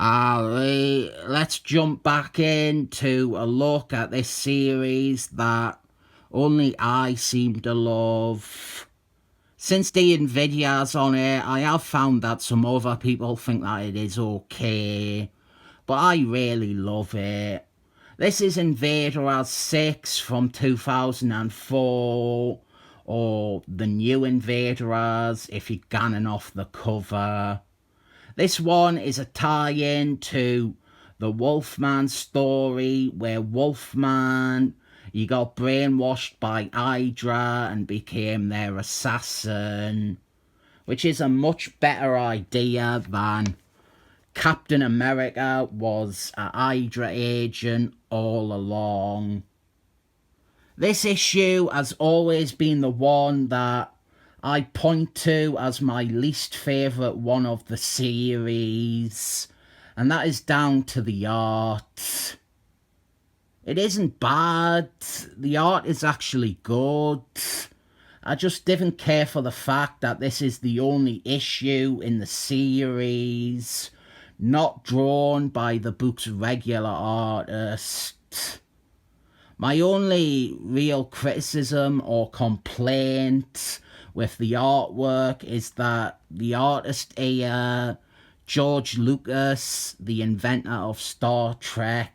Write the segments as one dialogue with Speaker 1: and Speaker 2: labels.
Speaker 1: Let's jump back into a look at this series that only I seem to love. Since the Invaders on it, I have found that some other people think that it is okay, but I really love it. This is Invaders 6 from 2004, or the new Invaders if you're gunning off the cover. This one is a tie-in to the Wolfman story, where Wolfman, he got brainwashed by HYDRA and became their assassin, which is a much better idea than Captain America was a HYDRA agent all along. This issue has always been the one that I point to as my least favourite one of the series, and that is down to the art. It isn't bad, the art is actually good. I just didn't care for the fact that this is the only issue in the series not drawn by the book's regular artist. My only real criticism or complaint with the artwork is that the artist here, George Lucas, the inventor of Star Trek,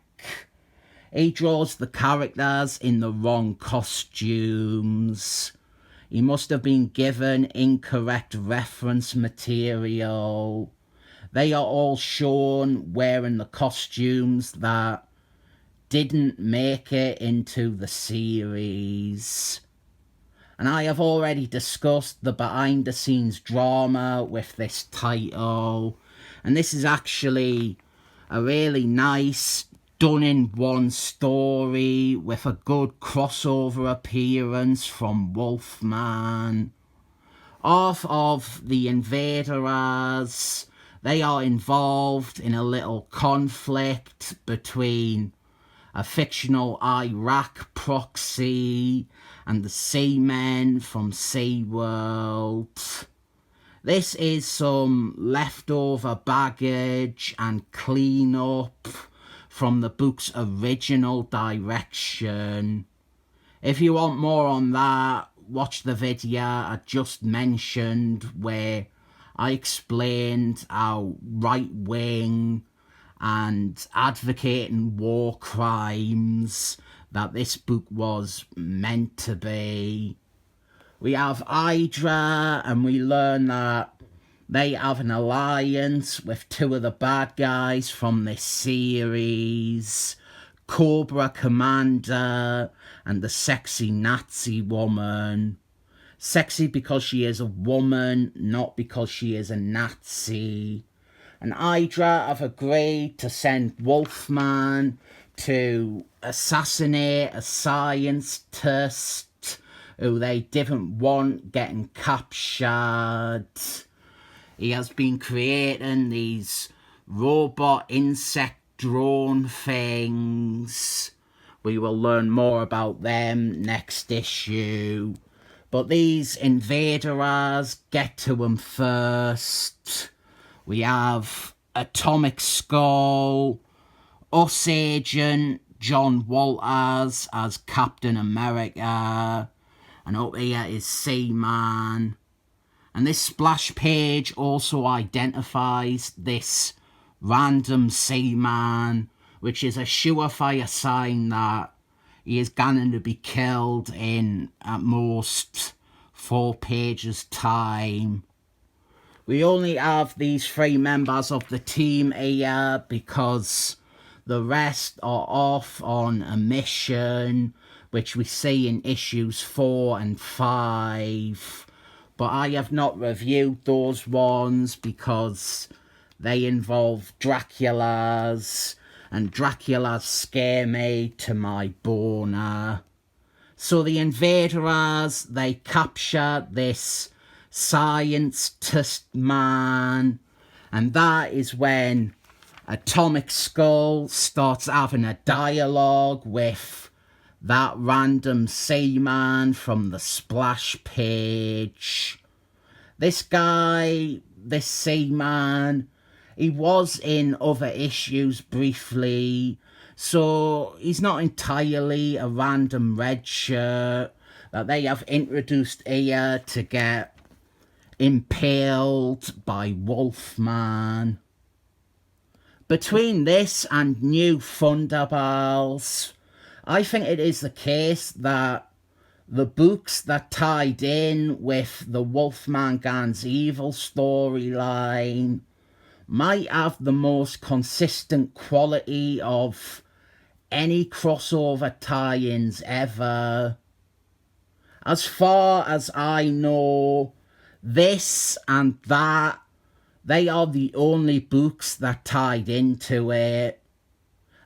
Speaker 1: he draws the characters in the wrong costumes. He must have been given incorrect reference material. They are all shown wearing the costumes that didn't make it into the series. And I have already discussed the behind-the-scenes drama with this title, and this is actually a really nice, done-in-one story with a good crossover appearance from Wolfman. Half of the Invaders, they are involved in a little conflict between a fictional Iraq proxy and the Seamen from SeaWorld. This is some leftover baggage and cleanup from the book's original direction. If you want more on that, watch the video I just mentioned where I explained how right-wing and advocating war crimes that this book was meant to be. We have HYDRA, and we learn that they have an alliance with two of the bad guys from this series, Cobra Commander and the sexy Nazi woman. Sexy because she is a woman, not because she is a Nazi. And HYDRA have agreed to send Wolfman to assassinate a scientist who they didn't want getting captured. He has been creating these robot insect drone things. We will learn more about them next issue. But these Invaders get to him first. We have Atomic Skull, U.s.agent John Walters as Captain America, and up here is Seaman. And this splash page also identifies this random Seaman, which is a surefire sign that he is going to be killed in at most 4 pages time. We only have these 3 members of the team here because the rest are off on a mission, which we see in issues 4 and 5. But I have not reviewed those ones because they involve Draculas, and Draculas scare me to my boner. So the Invaders, they capture this scientist man, and that is when Atomic Skull starts having a dialogue with that random Seaman from the splash page. This guy, this Seaman, He was in other issues briefly, so he's not entirely a random red shirt that they have introduced here to get impaled by Wolfman. Between this and New Thunderbirds, I think it is the case that the books that tied in with the Wolfman Gans Evil storyline might have the most consistent quality of any crossover tie-ins ever. As far as I know, this and that, they are the only books that tied into it.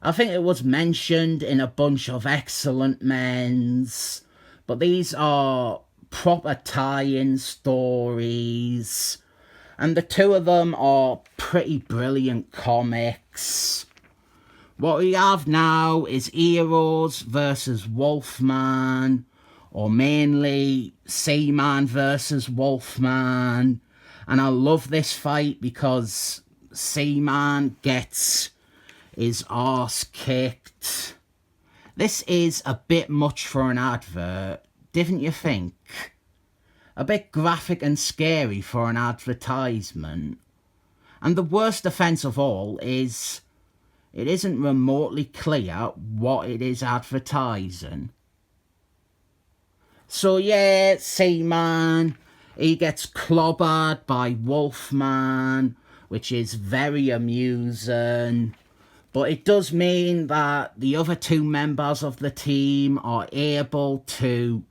Speaker 1: I think it was mentioned in a bunch of Excellent Men's, but these are proper tie-in stories, and the two of them are pretty brilliant comics. What we have now is Heroes versus Wolfman, or mainly Seaman versus Wolfman, and I love this fight because Seaman gets his arse kicked. This is a bit much for an advert, didn't you think? A bit graphic and scary for an advertisement. And the worst offence of all is it isn't remotely clear what it is advertising. So yeah, Seaman, he gets clobbered by Wolfman, which is very amusing. But it does mean that the other two members of the team are able to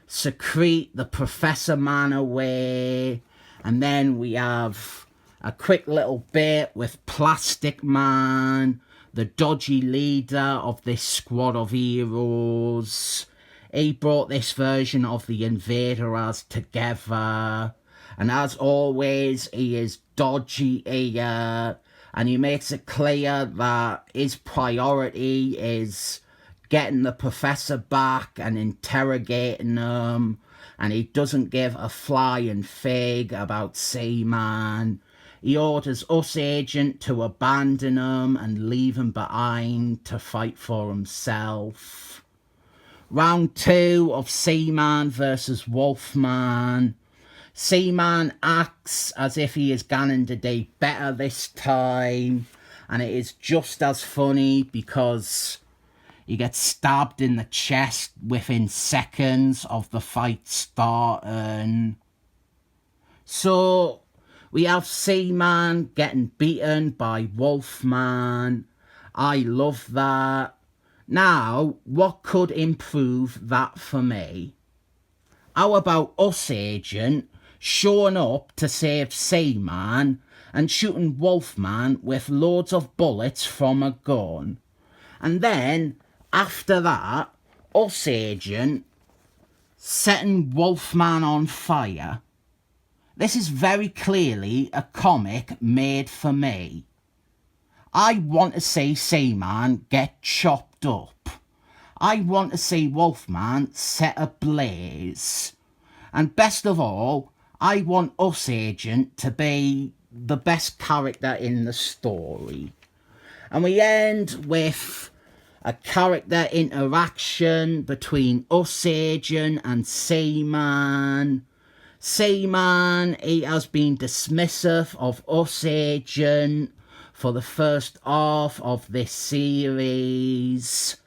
Speaker 1: secrete the Professor Man away. And then we have a quick little bit with Plastic Man, the dodgy leader of this squad of heroes. He brought this version of the Invaders together. And as always, he is dodgy here. And he makes it clear that his priority is getting the Professor back and interrogating him. And he doesn't give a flying fig about Seaman. He orders u.s.agent to abandon him and leave him behind to fight for himself. Round 2 of Seaman versus Wolfman. Seaman acts as if he is going to do better this time, and it is just as funny because he gets stabbed in the chest within seconds of the fight starting. So we have Seaman getting beaten by Wolfman. I love that. Now, what could improve that for me? How about u.s.agent showing up to save Seaman and shooting Wolfman with loads of bullets from a gun? And then, after that, u.s.agent setting Wolfman on fire. This is very clearly a comic made for me. I want to see Seaman get chopped up. I want to see Wolfman set ablaze. And best of all, I want u.s.agent to be the best character in the story. And we end with a character interaction between u.s.agent and Seaman. Seaman, he has been dismissive of u.s.agent for the first half of this series.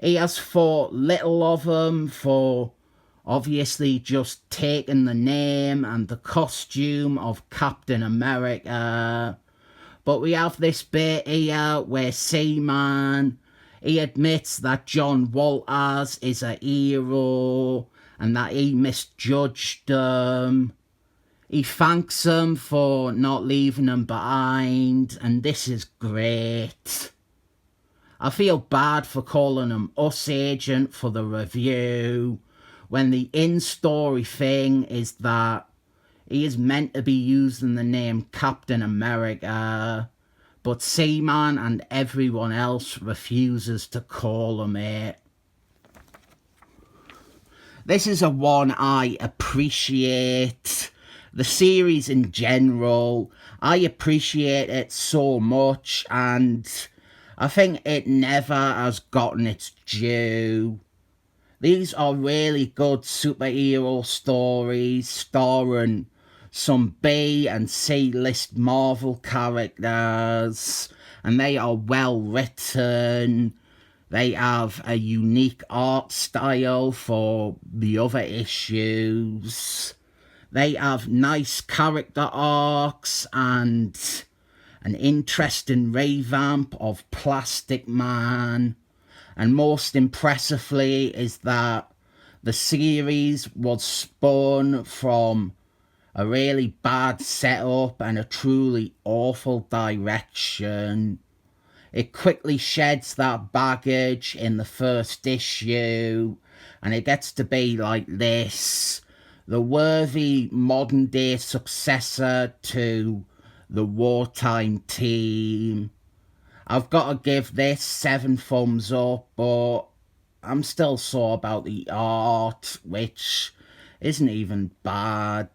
Speaker 1: He has thought little of him for obviously just taking the name and the costume of Captain America. But we have this bit here where Seaman, he admits that John Walters is a hero and that he misjudged him. He thanks him for not leaving him behind, and this is great. I feel bad for calling him u.s.agent for the review, when the in-story thing is that he is meant to be using the name Captain America, but Seaman and everyone else refuses to call him it. This is a one I appreciate. the series in general, I appreciate it so much, and I think it never has gotten its due. These are really good superhero stories starring some B and C list Marvel characters, and they are well written. They have a unique art style for the other issues. They have nice character arcs and an interesting revamp of Plastic Man. And most impressively is that the series was spun from a really bad setup and a truly awful direction. It quickly sheds that baggage in the first issue, and it gets to be like this, the worthy modern day successor to the wartime team. I've got to give this 7 thumbs up, but I'm still sore about the art, which isn't even bad.